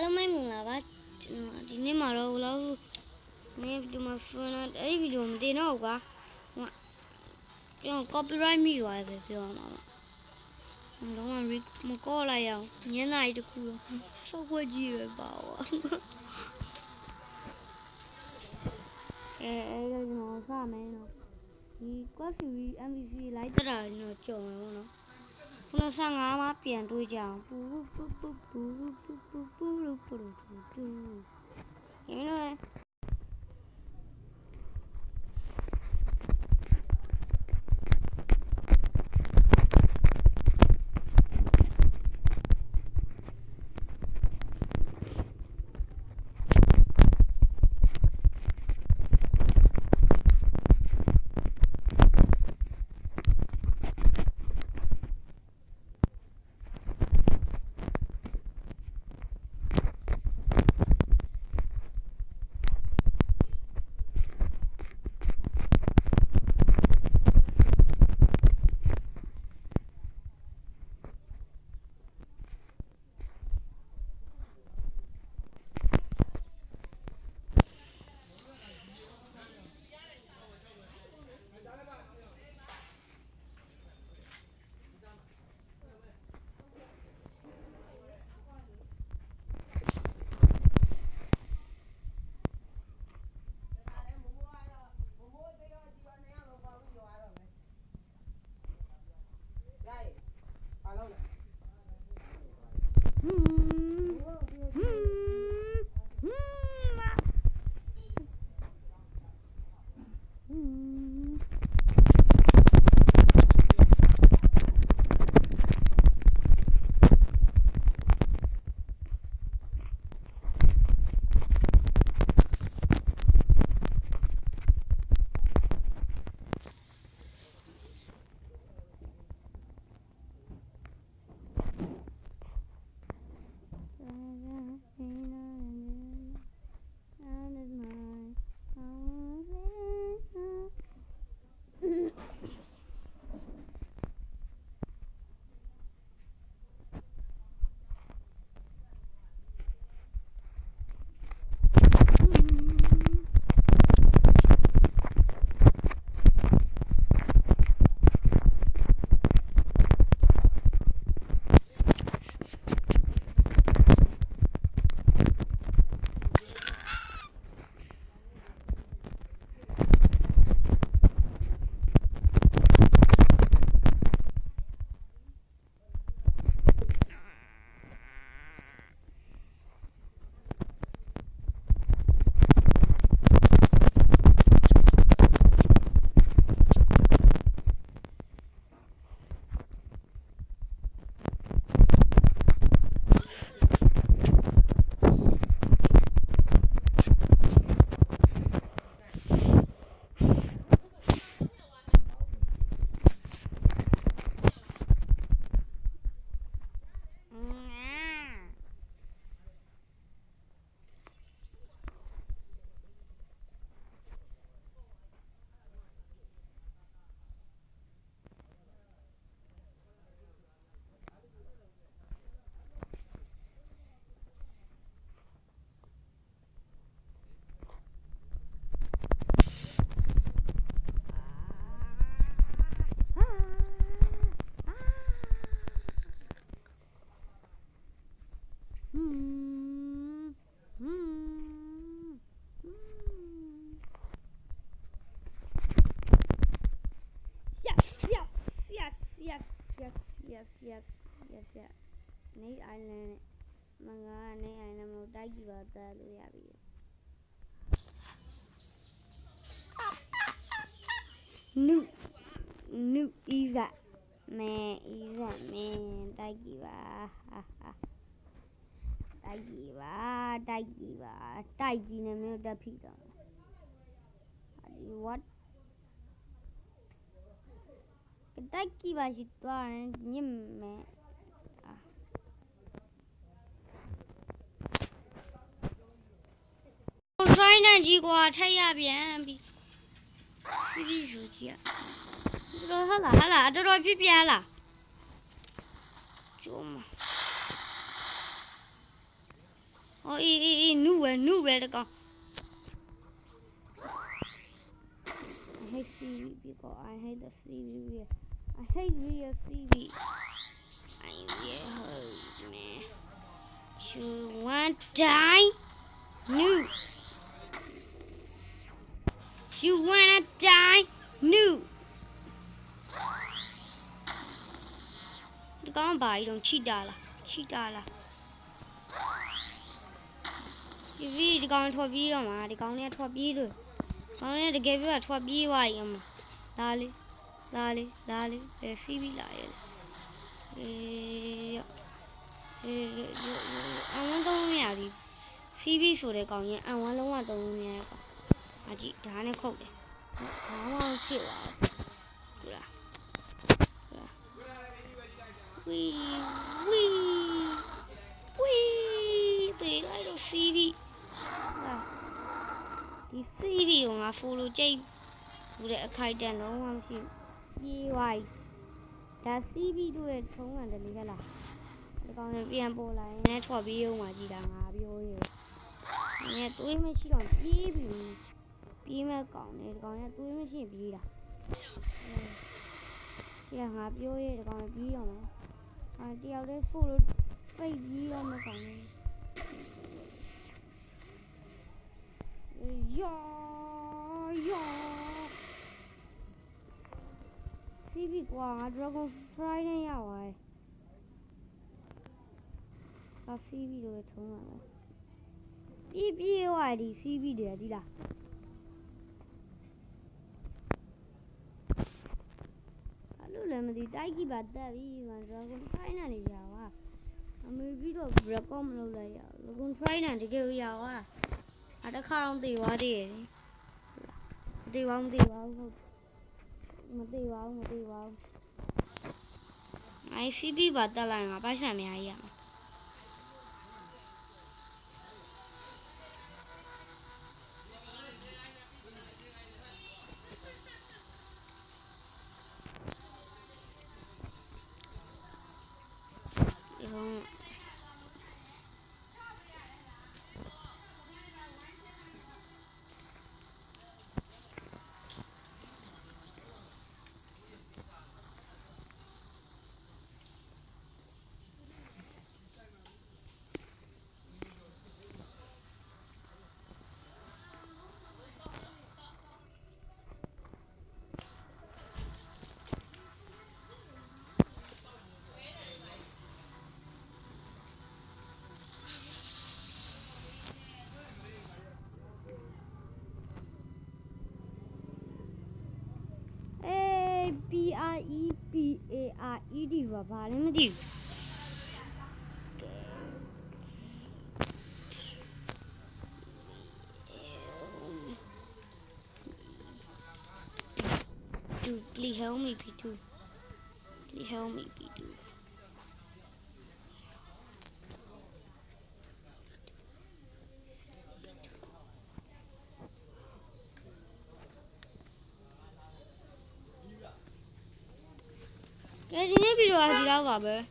အားလုံးမိုက်မင်္ဂလာပါဒီနေ့မှာတော့လောက်နေ့ဒီမှာဖုန်းနဲ့အဲ့ဒီဗီဒီယိုမတင်တော့ဘူးကွာပြော copyright မိသွားတယ်ပြောမှာပါတော့မကောလိုက်အောင်ညနေတခုတော့စောက်ခွက်ကြီးပဲပါဝါအဲ့ဒါကျွန်တော်စမယ်နော်ဒီ coffee MVC လိုက်တာကျွန်တော်ကြုံရအောင်နော်95မှာပြန်တွေးကြအောင်ပူပူပူပူပူပူပူပူပူရင်းတော့yesနေအိုင်လန်မငါနေအိုင်လန်ကိုတိုက်ကြည့်ပါသားလို့ရပြီနုအီဇာမဲအီဇာမဲတိုက်ကြည့်ပါတိုက်ကြည့်နေမျိုးတက်ဖြစ်တော့ဒီ what တိုက်ကြည့်ပါရှိသွားညစ်မဲဆိုင်နဲ့ကြီးကွာထက်ရပြန်ပြီဒီယူကြီးတော့ဟာလာတော်တော်ပြပြလားကျုံး အော်အေးနုပဲတကောင် I hate CV because I hate the CV. I hate real CV. I really hurt, man. You want die? No. You wanna die? No. The gun by don't cheat dollar. You read the gun to be on the gun to be. Only to give you a 12 BYM. Lolly, the CV lion. I want to know CV so they call you. I want to know. I did Dana Coke. I want to kill. They like the CV. The CV on a solo J with a kite and no one shoot. BY. That CV do it home and the Ligala. The going to be a bowl line, that's what we own. I did. And yet, we machine on TV. Be my gun, it's going to machine be. Yeah, happy you are going to be on. And the other solo baby on the gun. CV กว่า Dragonfly နဲ့ရပါတယ်။ဒါ CV လိုပဲထုံးရမယ်။ပြေးသွားဒီ CV တွေဒီလား။အဲ့လိုလည်းမသိတိုက်ကြီးပါတက်ပြီးမှ Dragonfly နဲ့နေရပါ။အမေပြီးတော့ record မလုပ်လိုက်ရဘူး။ Dragonfly နဲ့တကယ်ရပါ။အဲ့တခါတော့သေသွားသေးတယ်။မသေပါဘူးဟုတ်မသေးပါဘူး ICP ပါတက်လိုက်ငါပိုက်ဆံအများကြီးရမှာဒီကောင် PREPARED ဘာလဲမသိဘူးDude, please help me, P2. Please help me, P2. Cái gì nè video gì đâu vào bờ?